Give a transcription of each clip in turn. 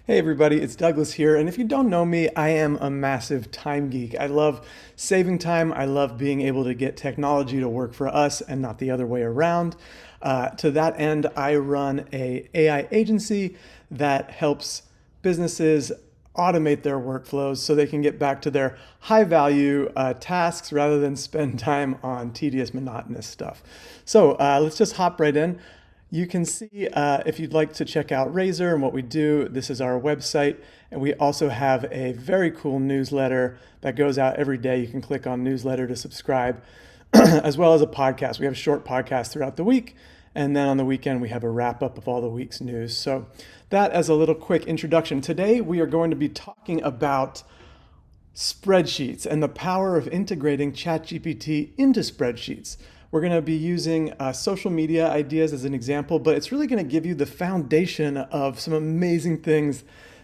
Hey everybody, it's Douglas here, and if you don't know me, I am a massive time geek. I love saving time. I love being able to get technology to work for us and not the other way around. To that end, I run a AI agency that helps businesses automate their workflows so they can get back to their high value tasks rather than spend time on tedious, monotonous stuff. So let's just hop right in. You can see if you'd like to check out Razor and what we do, this is our website. And we also have a very cool newsletter that goes out every day. You can click on newsletter to subscribe, as well as a podcast. We have a short podcast throughout the week. And then on the weekend, we have a wrap up of all the week's news. So that as a little quick introduction. Today, we are going to be talking about spreadsheets and the power of integrating ChatGPT into spreadsheets. We're going to be using social media ideas as an example, but it's really going to give you the foundation of some amazing things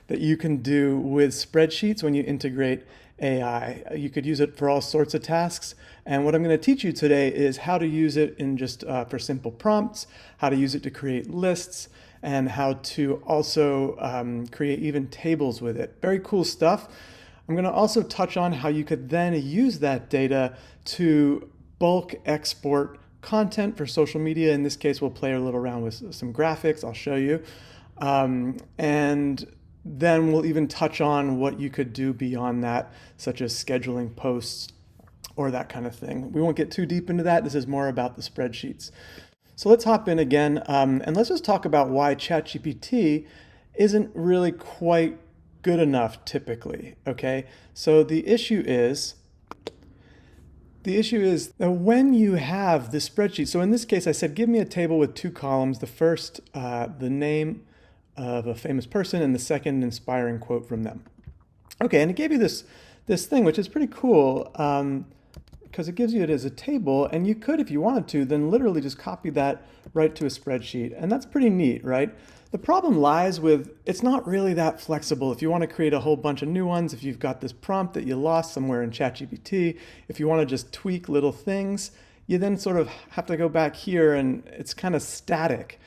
that you can do with spreadsheets when you integrate AI. You could use it for all sorts of tasks. And what I'm going to teach you today is how to use it in just for simple prompts, how to use it to create lists, and how to also create even tables with it. Very cool stuff. I'm going to also touch on how you could then use that data to bulk export content for social media. In this case, we'll play a little around with some graphics. I'll show you. And then we'll even touch on what you could do beyond that, such as scheduling posts or that kind of thing. We won't get too deep into that. This is more about the spreadsheets. So let's hop in again, and let's just talk about why ChatGPT isn't really quite good enough typically, okay? So the issue is that when you have the spreadsheet, so in this case, I said, give me a table with two columns. The first, the name of a famous person, and the second, an inspiring quote from them. Okay, and it gave you this thing, which is pretty cool, because it gives you it as a table, and you could, if you wanted to, then literally just copy that right to a spreadsheet, and that's pretty neat, right? The problem lies with it's not really that flexible. If you want to create a whole bunch of new ones, if you've got this prompt that you lost somewhere in ChatGPT, if you want to just tweak little things, you then sort of have to go back here and it's kind of static.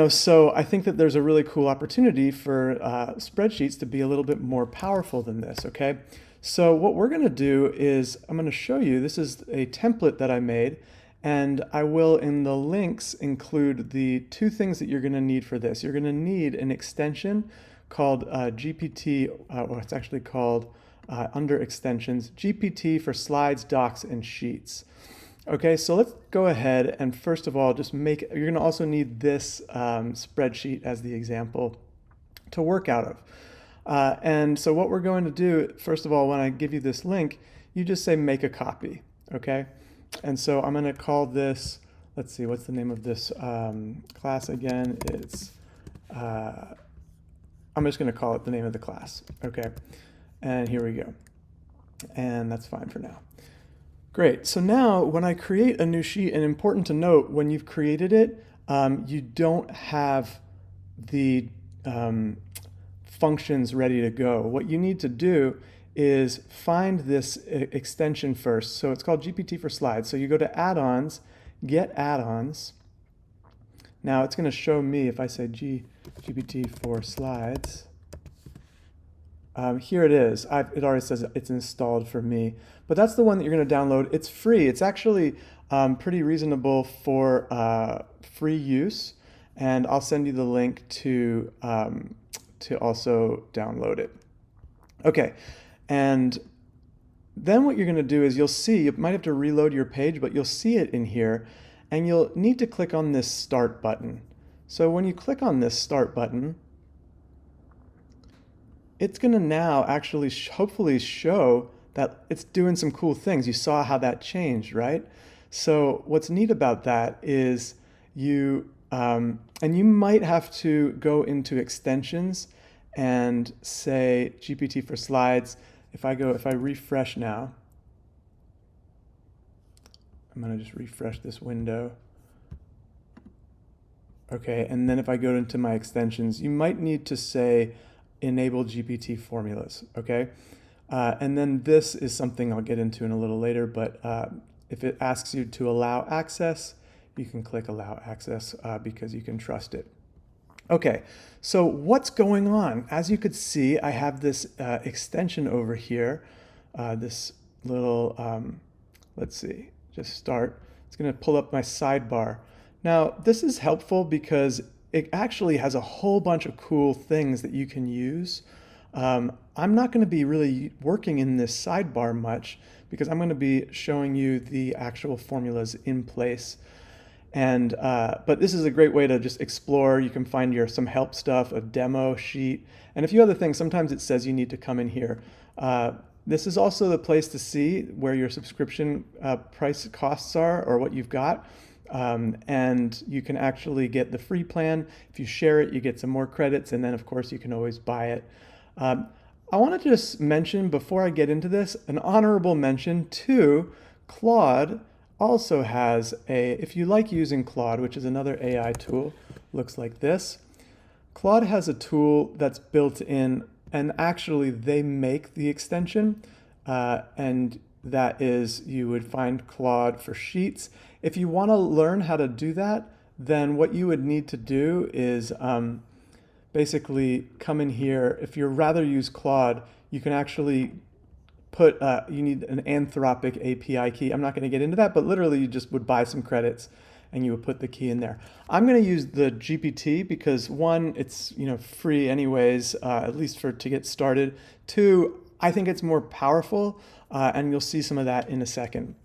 So I think that there's a really cool opportunity for spreadsheets to be a little bit more powerful than this, okay? So what we're going to do is I'm going to show you, this is a template that I made, and I will, in the links, include the two things that you're going to need for this. You're going to need an extension called GPT, or it's actually called, under extensions, GPT for Slides, Docs, and Sheets. Okay, so let's go ahead and first of all, you're going to also need this spreadsheet as the example to work out of. And so what we're going to do, first of all, when I give you this link, you just say make a copy, okay? And so I'm going to call this, let's see, what's the name of this class again? I'm just going to call it the name of the class, okay? And here we go. And that's fine for now. Great. So now when I create a new sheet, and important to note, when you've created it, you don't have the functions ready to go. What you need to do is find this extension first. So it's called GPT for Slides. So you go to add-ons, get add-ons. Now it's going to show me if I say GPT for Slides. Here it is. It already says it's installed for me. But that's the one that you're going to download. It's free. It's actually pretty reasonable for free use. And I'll send you the link to also download it. Okay. And then what you're going to do is you'll see, you might have to reload your page, but you'll see it in here. And you'll need to click on this Start button. So when you click on this Start button, it's going to now actually hopefully show that it's doing some cool things. You saw how that changed, right? So what's neat about that is and you might have to go into extensions and say GPT for Slides. If I refresh now, I'm going to just refresh this window. Okay, and then if I go into my extensions, you might need to say enable GPT Formulas, okay? And then this is something I'll get into in a little later, but if it asks you to allow access, you can click allow access because you can trust it. Okay, so what's going on? As you could see, I have this extension over here, this little, let's see, just start. It's going to pull up my sidebar. Now, this is helpful because it actually has a whole bunch of cool things that you can use. I'm not going to be really working in this sidebar much because I'm going to be showing you the actual formulas in place. And but this is a great way to just explore. You can find some help stuff, a demo sheet, and a few other things. Sometimes it says you need to come in here. This is also the place to see where your subscription price costs are or what you've got. And you can actually get the free plan. If you share it, you get some more credits, and then of course you can always buy it. I want to just mention before I get into this, an honorable mention to Claude also has if you like using Claude, which is another AI tool, looks like this. Claude has a tool that's built in, and actually they make the extension, and that is, you would find Claude for Sheets. If you want to learn how to do that, then what you would need to do is basically come in here. If you'd rather use Claude, you can actually put, you need an Anthropic API key. I'm not going to get into that, but literally you just would buy some credits and you would put the key in there. I'm going to use the GPT because one, it's free anyways, at least to get started. Two, I think it's more powerful, and you'll see some of that in a second.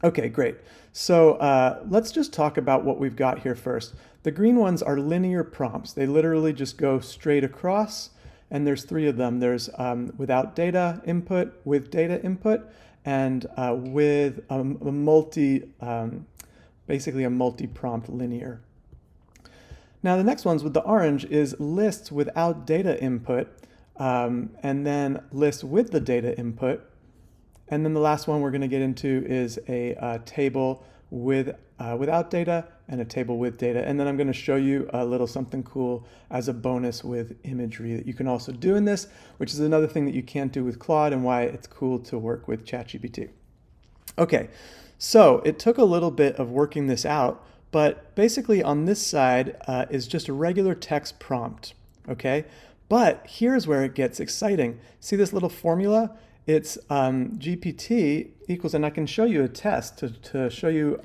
Okay, great. So let's just talk about what we've got here first. The green ones are linear prompts. They literally just go straight across, and there's three of them. There's without data input, with data input, and with basically a multi-prompt linear. Now the next ones with the orange is lists without data input, and then lists with the data input. And then the last one we're going to get into is a table without data and a table with data. And then I'm going to show you a little something cool as a bonus with imagery that you can also do in this, which is another thing that you can't do with Claude and why it's cool to work with ChatGPT. Okay, so it took a little bit of working this out, but basically on this side is just a regular text prompt, okay? But here's where it gets exciting. See this little formula? It's GPT equals, and I can show you a test to show you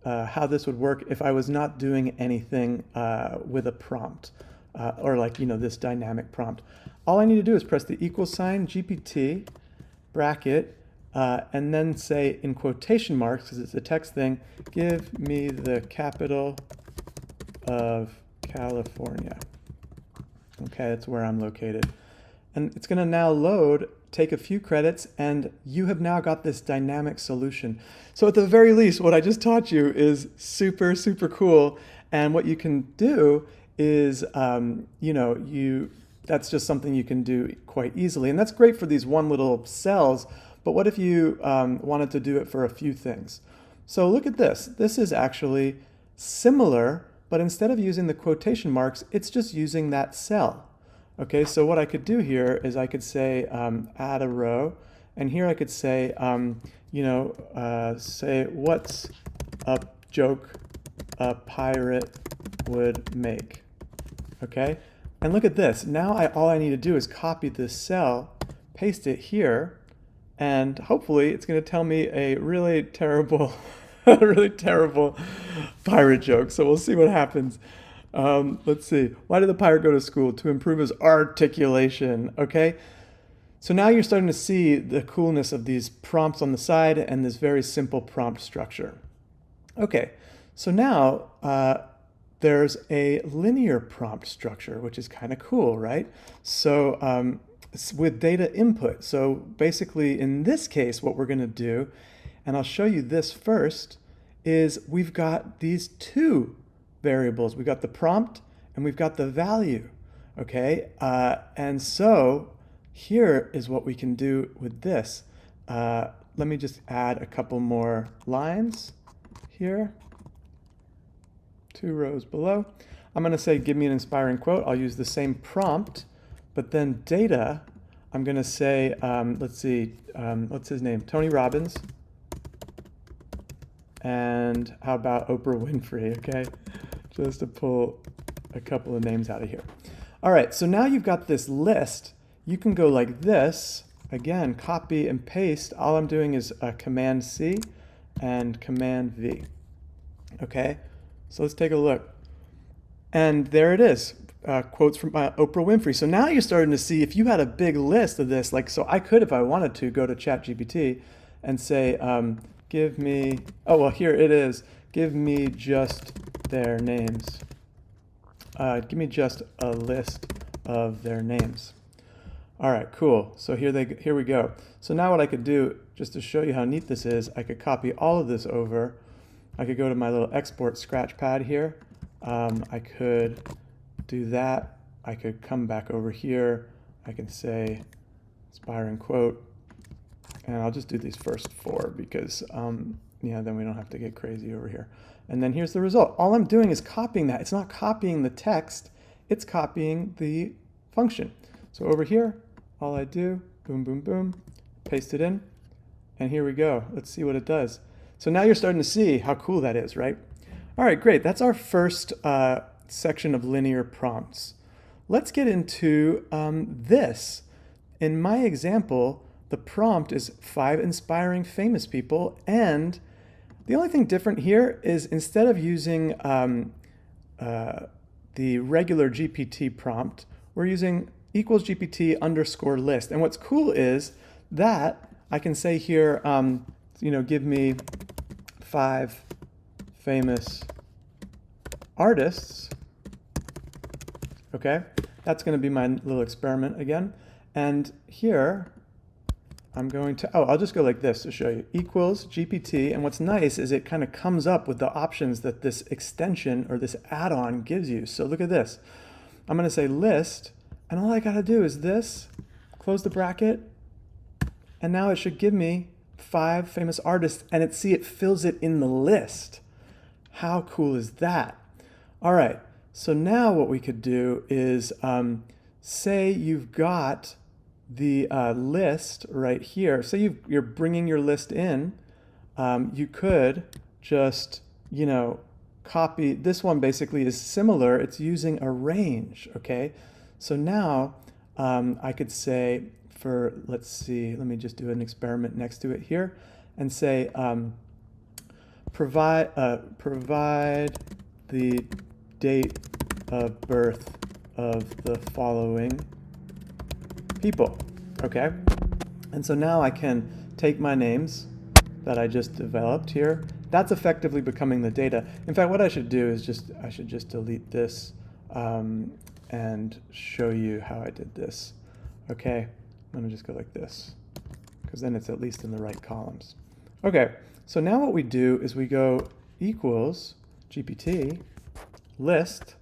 how this would work if I was not doing anything with a prompt, or like, this dynamic prompt. All I need to do is press the equal sign, GPT, bracket, and then say in quotation marks, because it's a text thing, give me the capital of California. Okay, that's where I'm located. And it's going to now load, take a few credits, and you have now got this dynamic solution. So at the very least, what I just taught you is super, super cool. And what you can do is, that's just something you can do quite easily. And that's great for these one little cells. But what if you wanted to do it for a few things? So look at this. This is actually similar, but instead of using the quotation marks, it's just using that cell. Okay, so what I could do here is I could say add a row, and here I could say, say what's a joke a pirate would make. Okay, and look at this. Now all I need to do is copy this cell, paste it here, and hopefully it's going to tell me a really terrible, really terrible pirate joke. So we'll see what happens. Let's see. Why did the pirate go to school? To improve his articulation. Okay. So now you're starting to see the coolness of these prompts on the side and this very simple prompt structure. Okay. So now there's a linear prompt structure, which is kind of cool, right? So with data input. So basically in this case, what we're going to do, and I'll show you this first, is we've got these two variables. We've got the prompt and we've got the value, okay? And so here is what we can do with this. Let me just add a couple more lines here, 2 rows below. I'm going to say, give me an inspiring quote. I'll use the same prompt, but then data, I'm going to say, let's see, what's his name? Tony Robbins. And how about Oprah Winfrey, okay? Just to pull a couple of names out of here. All right, so now you've got this list. You can go like this. Again, copy and paste. All I'm doing is Command C and Command V. Okay, so let's take a look. And there it is, quotes from Oprah Winfrey. So now you're starting to see if you had a big list of this, like, so I could, if I wanted to, go to ChatGPT and say, give me, oh, well, here it is. Give me just their names. Give me just a list of their names. All right, cool. So here we go. So now what I could do, just to show you how neat this is, I could copy all of this over. I could go to my little export scratch pad here. I could do that. I could come back over here. I can say inspiring quote. And I'll just do these first 4 because yeah, then we don't have to get crazy over here. And then here's the result. All I'm doing is copying that. It's not copying the text. It's copying the function. So over here, all I do, boom, boom, boom, paste it in. And here we go. Let's see what it does. So now you're starting to see how cool that is, right? All right, great. That's our first section of linear prompts. Let's get into this. In my example, the prompt is 5 inspiring famous people, and the only thing different here is instead of using the regular GPT prompt, we're using equals GPT underscore list. And what's cool is that I can say here, give me 5 famous artists. Okay, that's going to be my little experiment again. And here, I'm going to, I'll just go like this to show you. Equals GPT, and what's nice is it kind of comes up with the options that this extension or this add-on gives you. So look at this. I'm going to say list, and all I got to do is this, close the bracket, and now it should give me 5 famous artists, and it fills it in the list. How cool is that? All right, so now what we could do is say you've got the list right here. Say you're bringing your list in. You could just, copy. This one basically is similar. It's using a range, okay? So now I could say let's see, let me just do an experiment next to it here and say provide the date of birth of the following people, okay? And so now I can take my names that I just developed here. That's effectively becoming the data. In fact, what I should do is I should just delete this and show you how I did this. Okay, I'm gonna just go like this, because then it's at least in the right columns. Okay, so now what we do is we go equals GPT list,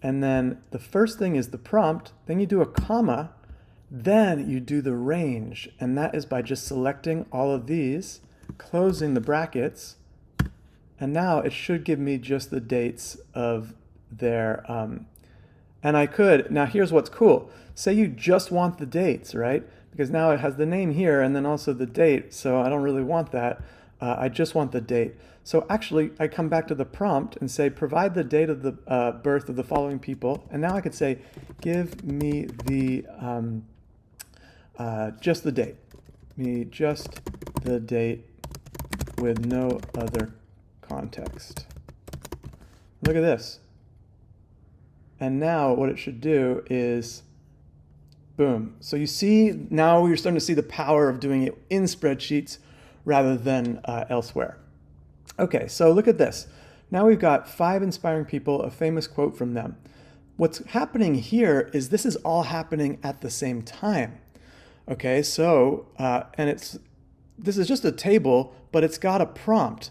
and then the first thing is the prompt, then you do a comma, then you do the range, and that is by just selecting all of these, closing the brackets, and now it should give me just the dates of their, and I could, now here's what's cool. Say you just want the dates, right? Because now it has the name here and then also the date, so I don't really want that. I just want the date. So actually, I come back to the prompt and say, provide the date of the birth of the following people, and now I could say, give me the, just the date. Me just the date with no other context. Look at this. And now what it should do is, boom. So you see, now you're starting to see the power of doing it in spreadsheets rather than elsewhere. Okay, so look at this. Now we've got 5 inspiring people, a famous quote from them. What's happening here is this is all happening at the same time. Okay, so, and this is just a table, but it's got a prompt.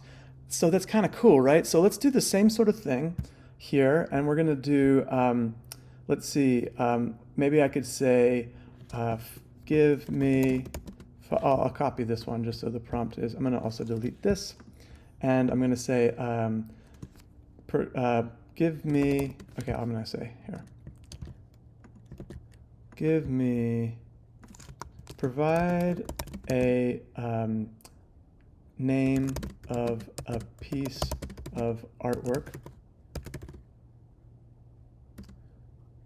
So that's kind of cool, right? So let's do the same sort of thing here, and we're gonna do, let's see, maybe I could say, give me, I'll copy this one just so the prompt is, I'm gonna also delete this, and I'm gonna say, give me, okay, I'm gonna say here, give me, provide a name of a piece of artwork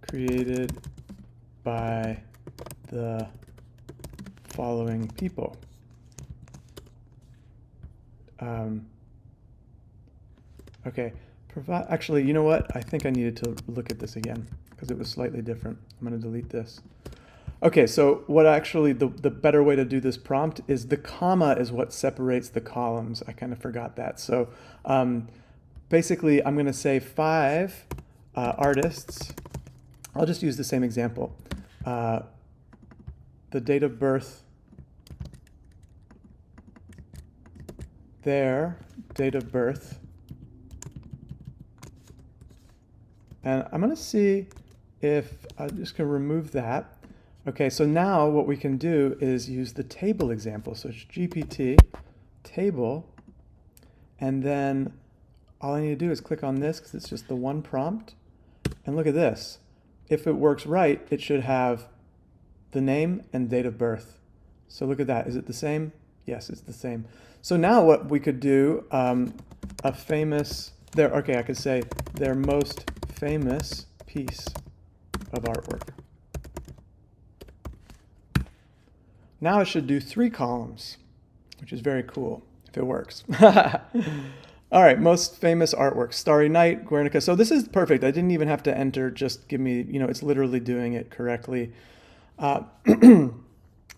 created by the following people. Okay, actually, you know what? I think I needed to look at this again because it was slightly different. I'm going to delete this. Okay, so what actually the better way to do this prompt is the comma is what separates the columns. I kind of forgot that. So basically, I'm going to say 5 artists. I'll just use the same example. The date of birth, their date of birth. And I'm going to see if I'm just going to remove that. Okay, so now what we can do is use the table example. So it's GPT table, and then all I need to do is click on this because it's just the one prompt. And look at this. If it works right, it should have the name and date of birth. So look at that. Is it the same? Yes, it's the same. So now what we could do, a famous, okay, I could say their most famous piece of artwork. Now it should do 3 columns, which is very cool if it works. All right, most famous artwork, Starry Night, Guernica. So this is perfect. I didn't even have to enter, just give me, it's literally doing it correctly.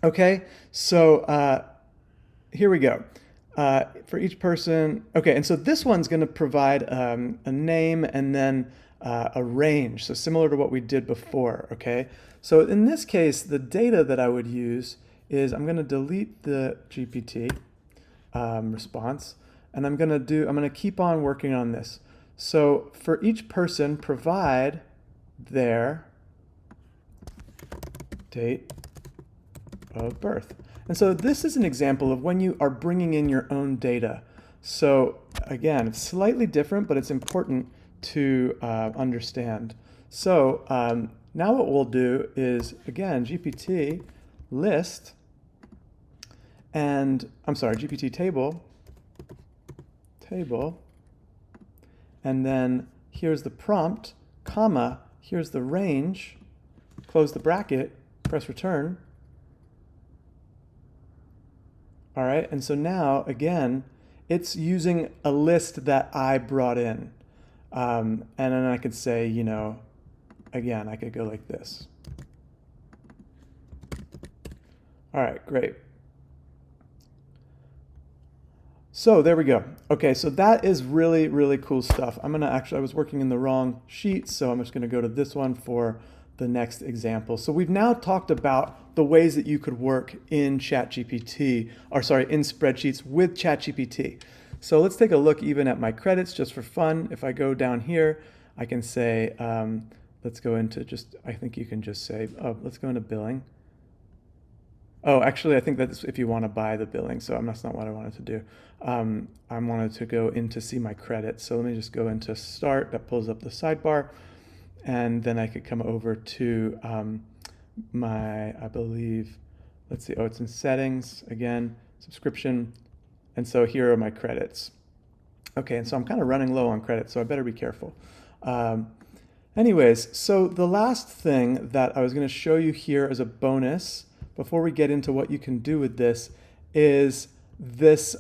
Okay, so here we go. For each person, okay, and so this one's going to provide a name and then a range, so similar to what we did before, okay? So in this case, the data that I would use is I'm going to delete the GPT response, and I'm going to keep on working on this. So for each person, provide their date of birth. And so this is an example of when you are bringing in your own data. So again, it's slightly different, but it's important to understand. So now what we'll do is, again, GPT list, and I'm sorry, GPT table, and then here's the prompt, comma, here's the range, close the bracket, press return. All right, and so now, again, it's using a list that I brought in. And then I could say, again, I could go like this. All right, great. So there we go. Okay, so that is really, really cool stuff. I was working in the wrong sheet, so I'm just gonna go to this one for the next example. So we've now talked about the ways that you could work in ChatGPT, in spreadsheets with ChatGPT. So let's take a look even at my credits just for fun. If I go down here, I can say, let's go into I think you can just say, let's go into billing. Oh, actually, I think that's if you want to buy the billing. So that's not what I wanted to do. I wanted to go in to see my credits. So let me just go into start. That pulls up the sidebar. And then I could come over to I believe, let's see. Oh, it's in settings again, subscription. And so here are my credits. Okay, and so I'm kind of running low on credits, so I better be careful. Anyways, so the last thing that I was going to show you here as a bonus before we get into what you can do with this is this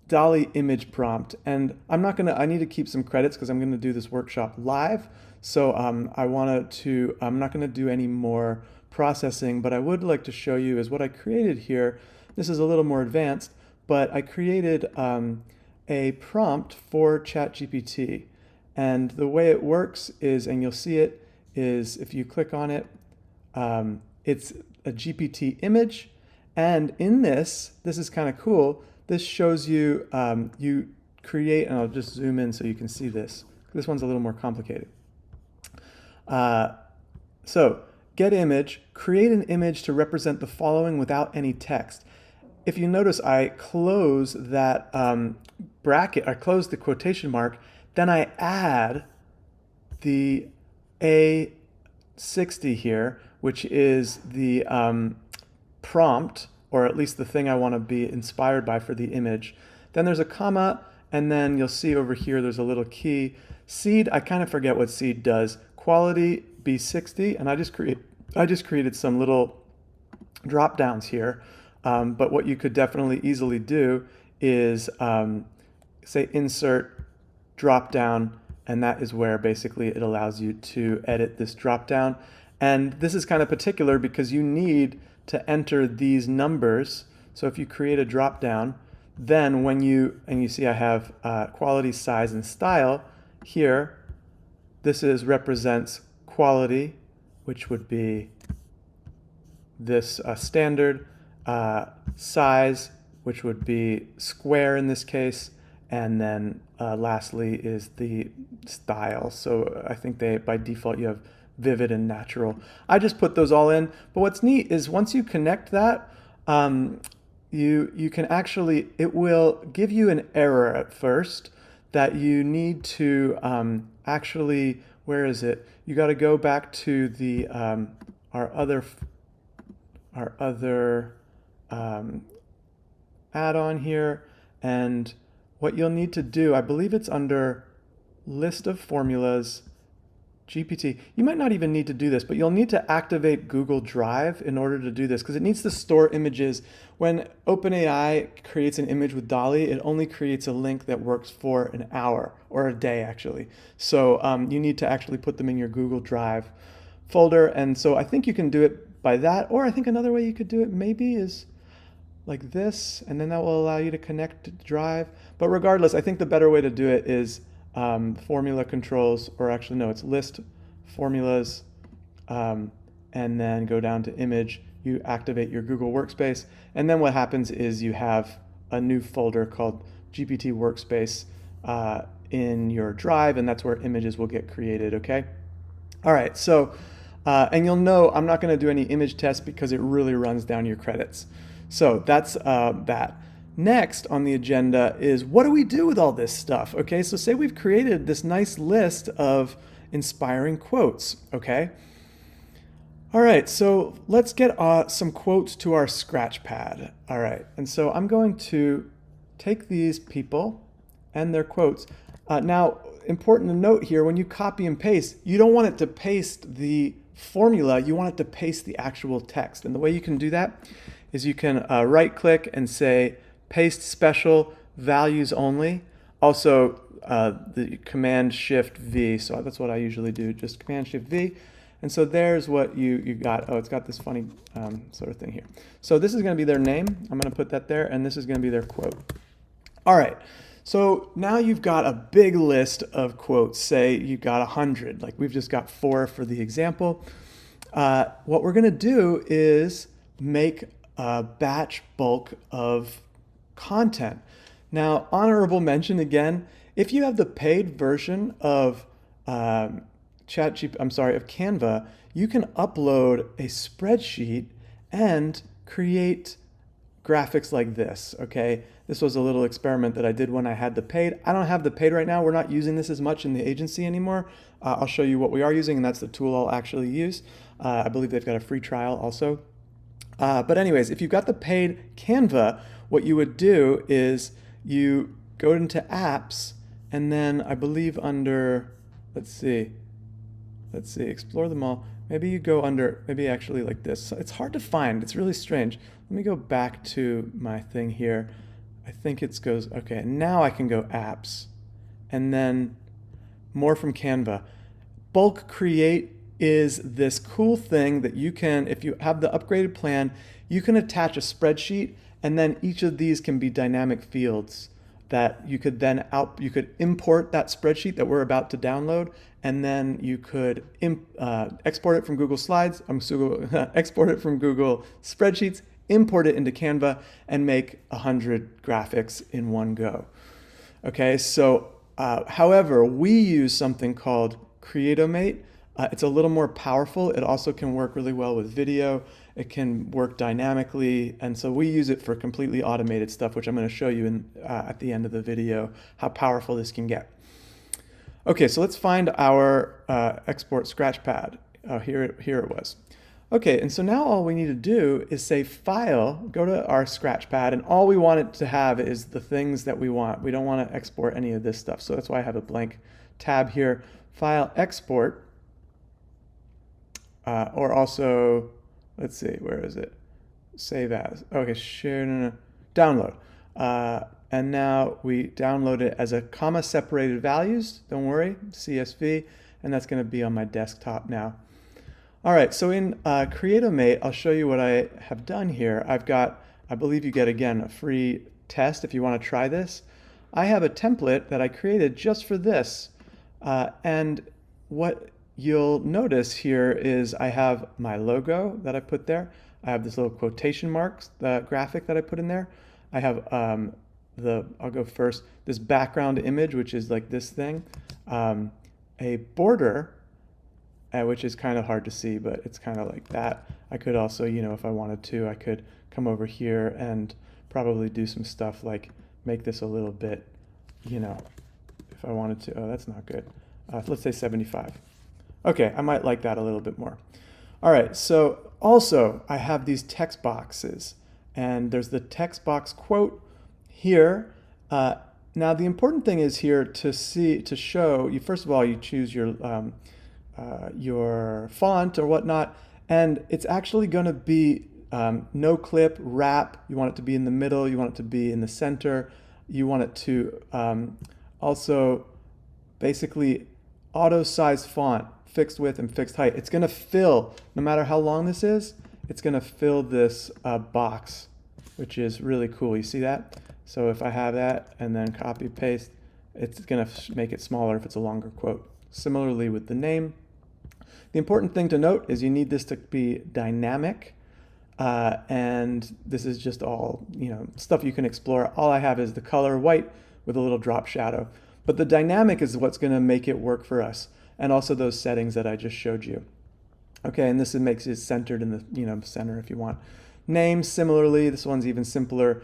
DALL-E image prompt. And I need to keep some credits because I'm going to do this workshop live. So I'm not going to do any more processing, but I would like to show you is what I created here. This is a little more advanced, but I created a prompt for ChatGPT. And the way it works is, and you'll see it, is if you click on it, it's a GPT image. And in this is kind of cool. This shows you, you create, and I'll just zoom in so you can see this. This one's a little more complicated. So get image, create an image to represent the following without any text. If you notice, I close that bracket, I close the quotation mark, then I add the A60 here, which is the prompt, or at least the thing I want to be inspired by for the image. Then there's a comma, and then you'll see over here there's a little key. Seed, I kind of forget what seed does. Quality B60, and I just created some little drop downs here. But what you could definitely easily do is say insert drop down, and that is where basically it allows you to edit this drop down. And this is kind of particular because you need to enter these numbers. So if you create a drop down, then when you see I have quality, size, and style here, this represents quality, which would be this standard, size, which would be square in this case, and then lastly is the style. So I think by default you have vivid and natural. I just put those all in, but what's neat is once you connect that, you can actually, it will give you an error at first that you need to actually, where is it? You got to go back to the our other add-on here, and what you'll need to do, I believe it's under list of formulas, GPT. You might not even need to do this, but you'll need to activate Google Drive in order to do this because it needs to store images. When OpenAI creates an image with DALL-E, it only creates a link that works for an hour or a day actually. So you need to actually put them in your Google Drive folder. And so I think you can do it by that, or I think another way you could do it maybe is like this, and then that will allow you to connect to Drive. But regardless, I think the better way to do it is formula controls, or actually no, it's list formulas, and then go down to image, you activate your Google Workspace, and then what happens is you have a new folder called GPT Workspace in your Drive, and that's where images will get created, okay? All right, so, and you'll know I'm not gonna do any image tests because it really runs down your credits. So that's that. Next on the agenda is what do we do with all this stuff? Okay, so say we've created this nice list of inspiring quotes, okay? All right, so let's get some quotes to our Scratchpad. All right, and so I'm going to take these people and their quotes. Now, important to note here, when you copy and paste, you don't want it to paste the formula, you want it to paste the actual text. And the way you can do that is you can right click and say paste special values only. Also the Command Shift V, so that's what I usually do, just Command Shift V. And so there's what you got. Oh, it's got this funny sort of thing here. So this is gonna be their name. I'm gonna put that there, and this is gonna be their quote. All right, so now you've got a big list of quotes. Say you've got 100, like we've just got 4 for the example. What we're gonna do is make a batch bulk of content. Now, honorable mention again, if you have the paid version of of Canva, you can upload a spreadsheet and create graphics like this, okay? This was a little experiment that I did when I had the paid. I don't have the paid right now. We're not using this as much in the agency anymore. I'll show you what we are using, and that's the tool I'll actually use. I believe they've got a free trial also. But anyways, if you've got the paid Canva, what you would do is you go into apps, and then I believe under, let's see, explore them all. Maybe you go under, maybe actually like this. It's hard to find, it's really strange. Let me go back to my thing here. I think it goes, okay, now I can go apps, and then more from Canva. Bulk Create is this cool thing that you can, if you have the upgraded plan, you can attach a spreadsheet, and then each of these can be dynamic fields that you could then you could import that spreadsheet that we're about to download, and then you could export it from Google Slides, export it from Google Spreadsheets, import it into Canva, and make 100 graphics in one go. Okay, so however, we use something called Creatomate. It's a little more powerful. It also can work really well with video. It can work dynamically, and so we use it for completely automated stuff, which I'm going to show you at the end of the video how powerful this can get. Okay, so let's find our export Scratchpad. Oh, here it was. Okay, and so now all we need to do is say File, go to our Scratchpad, and all we want it to have is the things that we want. We don't want to export any of this stuff, so that's why I have a blank tab here. File, Export. Or also, let's see, where is it? Save as. Okay, share, no, no, download. And now we download it as a comma separated values. Don't worry, CSV, and that's going to be on my desktop now. All right, so in Create-O-Mate, I'll show you what I have done here. I've got, I believe you get, again, a free test if you want to try this. I have a template that I created just for this. And what you'll notice here is I have my logo that I put there. I have this little quotation marks, the graphic that I put in there. I have I'll go first, this background image, which is like this thing. A border, which is kind of hard to see, but it's kind of like that. I could also, if I wanted to, I could come over here and probably do some stuff like make this a little bit, if I wanted to. Oh, that's not good. Let's say 75. Okay, I might like that a little bit more. All right, so also I have these text boxes, and there's the text box quote here. Now the important thing is here to show you, first of all, you choose your font or whatnot, and it's actually going to be no clip, wrap. You want it to be in the middle, you want it to be in the center, you want it to also basically auto size font, fixed width and fixed height. It's going to fill, no matter how long this is, it's going to fill this box, which is really cool. You see that? So if I have that and then copy paste, it's going to make it smaller if it's a longer quote. Similarly with the name. The important thing to note is you need this to be dynamic, and this is just all stuff you can explore. All I have is the color white with a little drop shadow, but the dynamic is what's going to make it work for us, and also those settings that I just showed you. Okay, and this makes it centered in the center if you want. Name, similarly, this one's even simpler.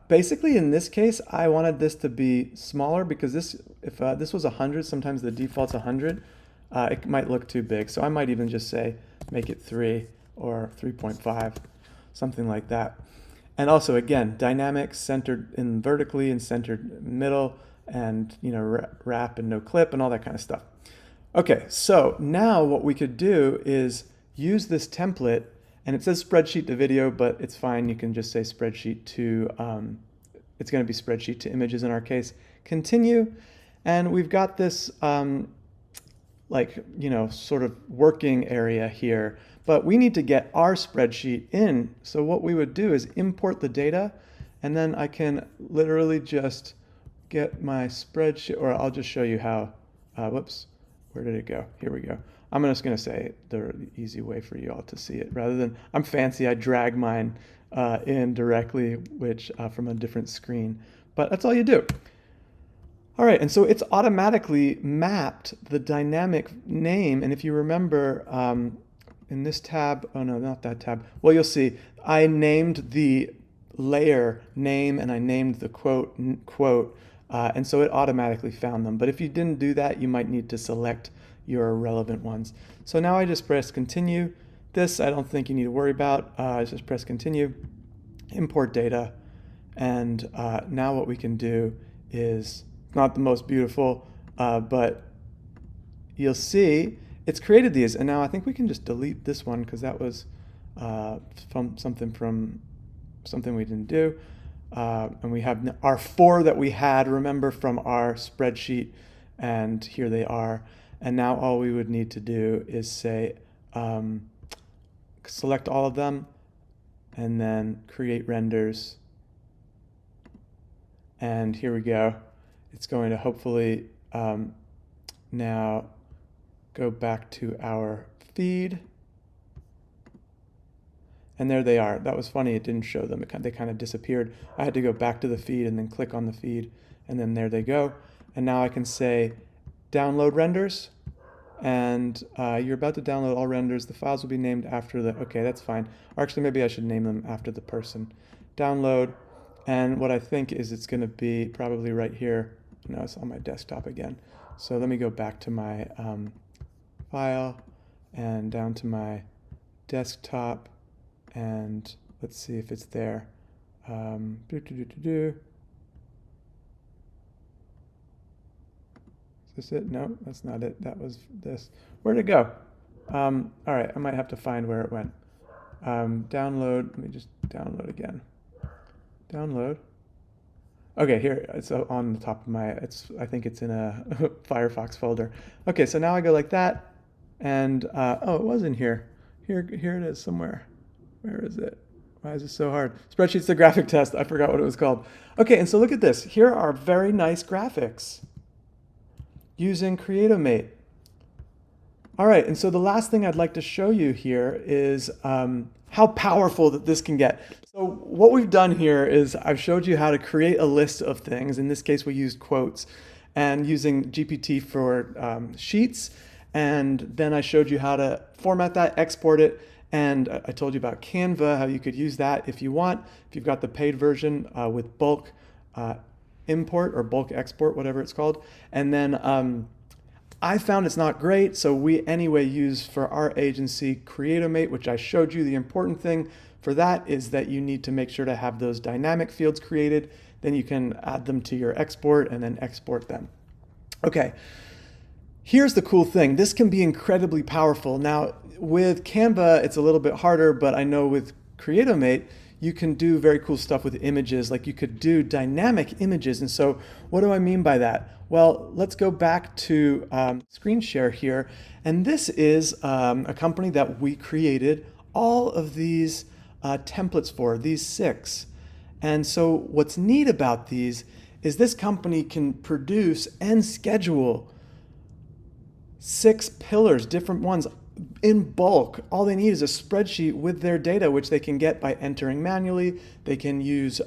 Basically, in this case, I wanted this to be smaller because if this was 100, sometimes the default's 100. It might look too big, so I might even just say make it 3 or 3.5, something like that. And also, again, dynamic, centered in vertically and centered middle, and wrap and no clip and all that kind of stuff. Okay, so now what we could do is use this template, and it says spreadsheet to video, but it's fine. You can just say spreadsheet to, it's going to be spreadsheet to images in our case. Continue, and we've got this sort of working area here, but we need to get our spreadsheet in. So what we would do is import the data, and then I can literally just get my spreadsheet, or I'll just show you how, whoops, where did it go? Here we go. I'm just going to say the easy way for you all to see it. Rather than, I'm fancy, I drag mine in directly, which from a different screen, but that's all you do. All right, and so it's automatically mapped the dynamic name, and if you remember in this tab, oh no, not that tab, well, you'll see I named the layer name and I named the quote, and so it automatically found them. But if you didn't do that, you might need to select your relevant ones. So now I just press continue. This I don't think you need to worry about. I just press continue, import data, and now what we can do is not the most beautiful, but you'll see it's created these, and now I think we can just delete this one because that was from something we didn't do. And we have our 4 that we had, remember, from our spreadsheet, and here they are. And now all we would need to do is say, select all of them, and then create renders. And here we go. It's going to hopefully now go back to our feed. And there they are. That was funny, it didn't show them. They kind of disappeared. I had to go back to the feed and then click on the feed, and then there they go. And now I can say download renders, and you're about to download all renders. The files will be named after the, okay, that's fine. Or actually, maybe I should name them after the person. Download, and what I think is it's gonna be probably right here. No, it's on my desktop again. So let me go back to my file and down to my desktop, and let's see if it's there. Is this it? No, that's not it. That was this. Where'd it go? All right, I might have to find where it went. Download, let me just download again. Download. Okay, here, it's on the top of my, I think it's in a Firefox folder. Okay, so now I go like that, and, oh, it was in here. Here it is somewhere. Where is it? Why is it so hard? Spreadsheets, the graphic test. I forgot what it was called. Okay, and so look at this. Here are very nice graphics using Creatomate. All right, and so the last thing I'd like to show you here is how powerful that this can get. So what we've done here is I've showed you how to create a list of things. In this case, we used quotes and using GPT for Sheets. And then I showed you how to format that, export it. And I told you about Canva, how you could use that if you want. If you've got the paid version with bulk import or bulk export, whatever it's called. And then I found it's not great, so we anyway use for our agency Creatomate, which I showed you. The important thing for that is that you need to make sure to have those dynamic fields created. Then you can add them to your export and then export them. Okay, here's the cool thing. This can be incredibly powerful. Now, with Canva, it's a little bit harder, but I know with Creatomate, you can do very cool stuff with images. Like you could do dynamic images. And so what do I mean by that? Well, let's go back to screen share here. And this is a company that we created all of these templates for, these 6. And so what's neat about these is this company can produce and schedule 6 pillars, different ones, in bulk. All they need is a spreadsheet with their data, which they can get by entering manually. They can use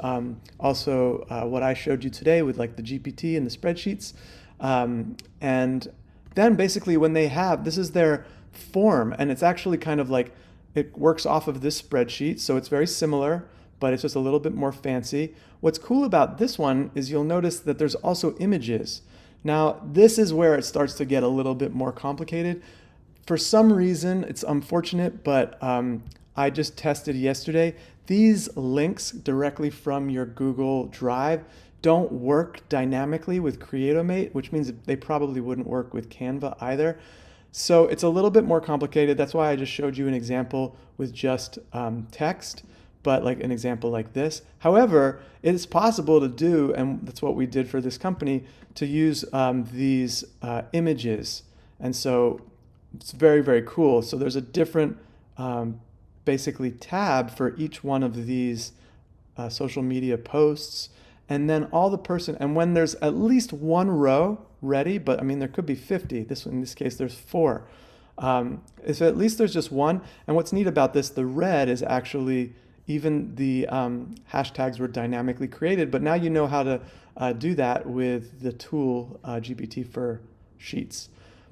also what I showed you today with like the GPT and the spreadsheets. And then basically when they have, this is their form, and it's actually kind of like, it works off of this spreadsheet. So it's very similar, but it's just a little bit more fancy. What's cool about this one is you'll notice that there's also images. Now, this is where it starts to get a little bit more complicated. For some reason, it's unfortunate, but I just tested yesterday. These links directly from your Google Drive don't work dynamically with Creatomate, which means they probably wouldn't work with Canva either. So it's a little bit more complicated. That's why I just showed you an example with just text, but like an example like this. However, it is possible to do, and that's what we did for this company, to use these images. And so it's very, very cool. So there's a different basically tab for each one of these social media posts. And then all the person, and when there's at least one row ready, but I mean, there could be 50. In this case, there's 4. So at least there's just one. And what's neat about this, the red is actually, even the hashtags were dynamically created, but now you know how to do that with the tool GPT for Sheets.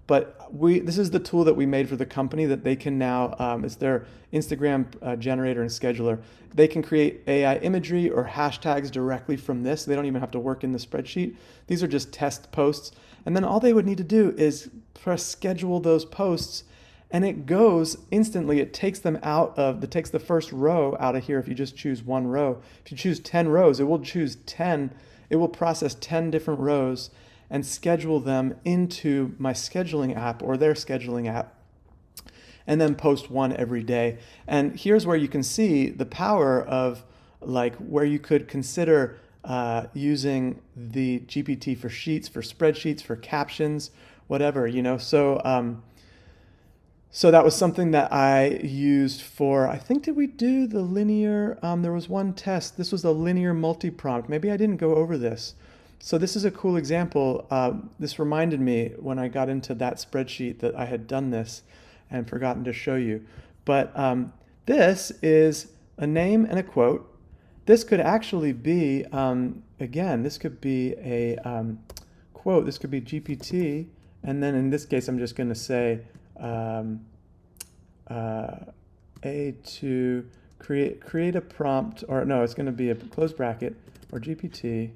But this is the tool that we made for the company that they can now, it's their Instagram generator and scheduler. They can create AI imagery or hashtags directly from this. They don't even have to work in the spreadsheet. These are just test posts. And then all they would need to do is press schedule those posts, and it goes instantly. It takes them it takes the first row out of here if you just choose one row. If you choose 10 rows, it will choose 10. It will process 10 different rows and schedule them into my scheduling app or their scheduling app, and then post one every day. And here's where you can see the power of like where you could consider using the GPT for Sheets, for spreadsheets, for captions, whatever, you know. So so that was something that I used for, I think, did we do the linear, there was one test. This was a linear multi-prompt. Maybe I didn't go over this. So this is a cool example. This reminded me when I got into that spreadsheet that I had done this and forgotten to show you. But this is a name and a quote. This could actually be, again, this could be a quote. This could be GPT. And then in this case, I'm just going to say to create a prompt, or no, it's going to be a close bracket, or GPT.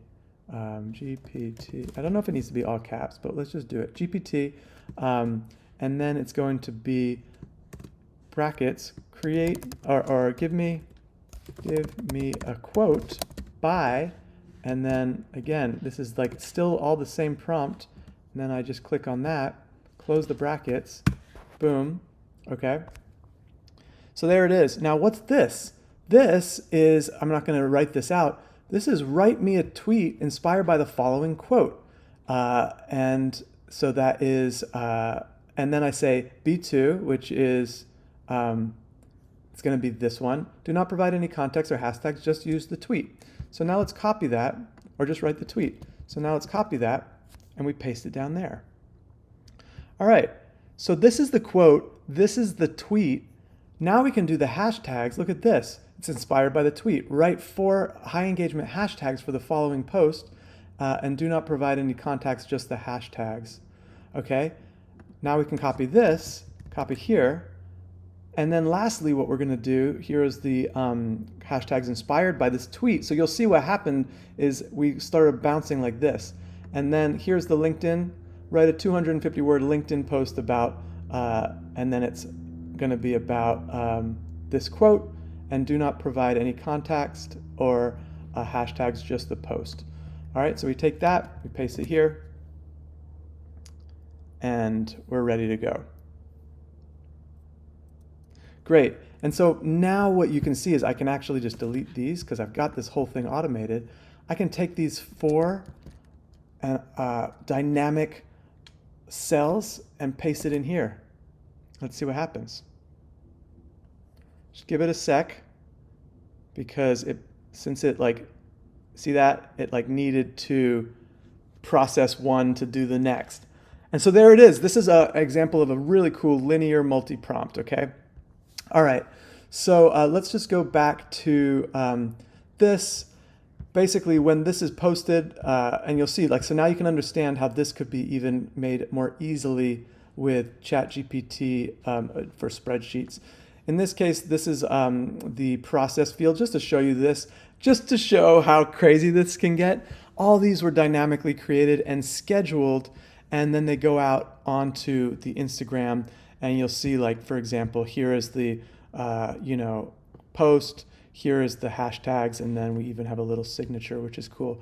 GPT, I don't know if it needs to be all caps, but let's just do it. GPT, and then it's going to be brackets, create, or give me a quote by, and then again, this is like still all the same prompt, and then I just click on that, close the brackets, boom, Okay. So there it is. Now what's this? This is, I'm not going to write this out. This is write me a tweet inspired by the following quote. And so that is, and then I say B2, which is, it's going to be this one. Do not provide any context or hashtags, just use the tweet. So now let's copy that, or just write the tweet. So now let's copy that, and we paste it down there. All right, so this is the quote, this is the tweet. Now we can do the hashtags. Look at this. It's inspired by the tweet. Write 4 high engagement hashtags for the following post, and do not provide any context, just the hashtags. Okay, now we can copy this, copy here, and then lastly, what we're going to do here is the hashtags inspired by this tweet. So you'll see what happened is we started bouncing like this. And then here's the LinkedIn, write a 250-word LinkedIn post about, and then it's going to be about this quote, and do not provide any context or hashtags, just the post. All right, so we take that, we paste it here, and we're ready to go. Great. And so now what you can see is I can actually just delete these because I've got this whole thing automated. I can take these 4 dynamic cells and paste it in here. Let's see what happens. Just give it a sec, because since it see that? It needed to process one to do the next. And so there it is. This is an example of a really cool linear multi-prompt, okay? All right, so let's just go back to this. Basically, when this is posted, and you'll see, so now you can understand how this could be even made more easily with ChatGPT for spreadsheets. In this case, this is the process field, just to show you this, just to show how crazy this can get. All these were dynamically created and scheduled, and then they go out onto the Instagram. And you'll see, for example, here is the, post, here is the hashtags, and then we even have a little signature, which is cool.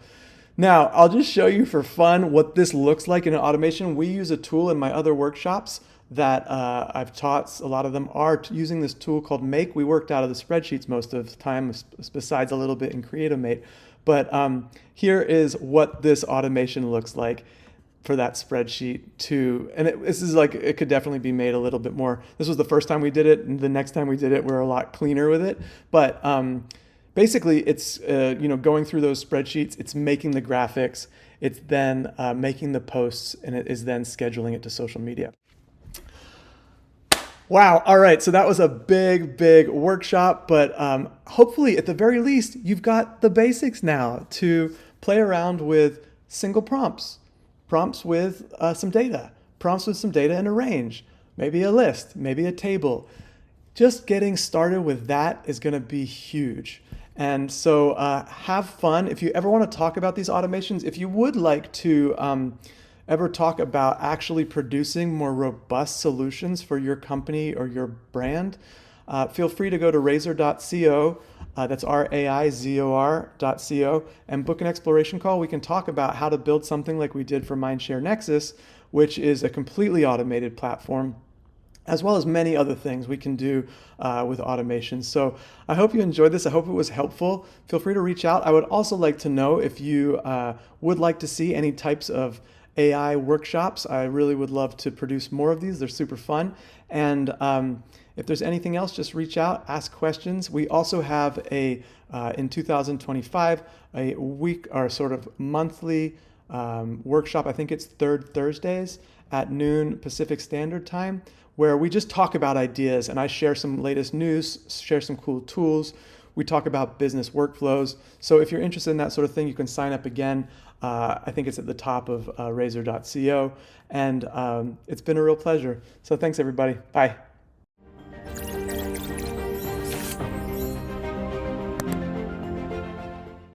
Now, I'll just show you for fun what this looks like in an automation. We use a tool in my other workshops that I've taught. A lot of them are using this tool called Make. We worked out of the spreadsheets most of the time, besides a little bit in Create-O-Mate. But here is what this automation looks like for that spreadsheet too. And this is it could definitely be made a little bit more. This was the first time we did it, and the next time we did it, we're a lot cleaner with it. But basically, it's going through those spreadsheets, it's making the graphics, it's then making the posts, and it is then scheduling it to social media. Wow, all right, so that was a big workshop, but hopefully at the very least, you've got the basics now to play around with single prompts with some data, in a range, maybe a list, maybe a table. Just getting started with that is going to be huge. And so have fun. If you ever want to talk about these automations, if you would like to ever talk about actually producing more robust solutions for your company or your brand, feel free to go to razor.co, that's raizor.co, and book an exploration call. We can talk about how to build something like we did for Mindshare Nexus, which is a completely automated platform, as well as many other things we can do with automation. So I hope you enjoyed this. I hope it was helpful. Feel free to reach out. I would also like to know if you would like to see any types of AI workshops. I really would love to produce more of these. They're super fun. And if there's anything else, just reach out, ask questions. We also have in 2025, a week or sort of monthly workshop. I think it's third Thursdays at noon Pacific Standard Time, where we just talk about ideas, and I share some latest news, share some cool tools. We talk about business workflows. So if you're interested in that sort of thing, you can sign up again. I think it's at the top of razor.co. And it's been a real pleasure. So thanks, everybody. Bye.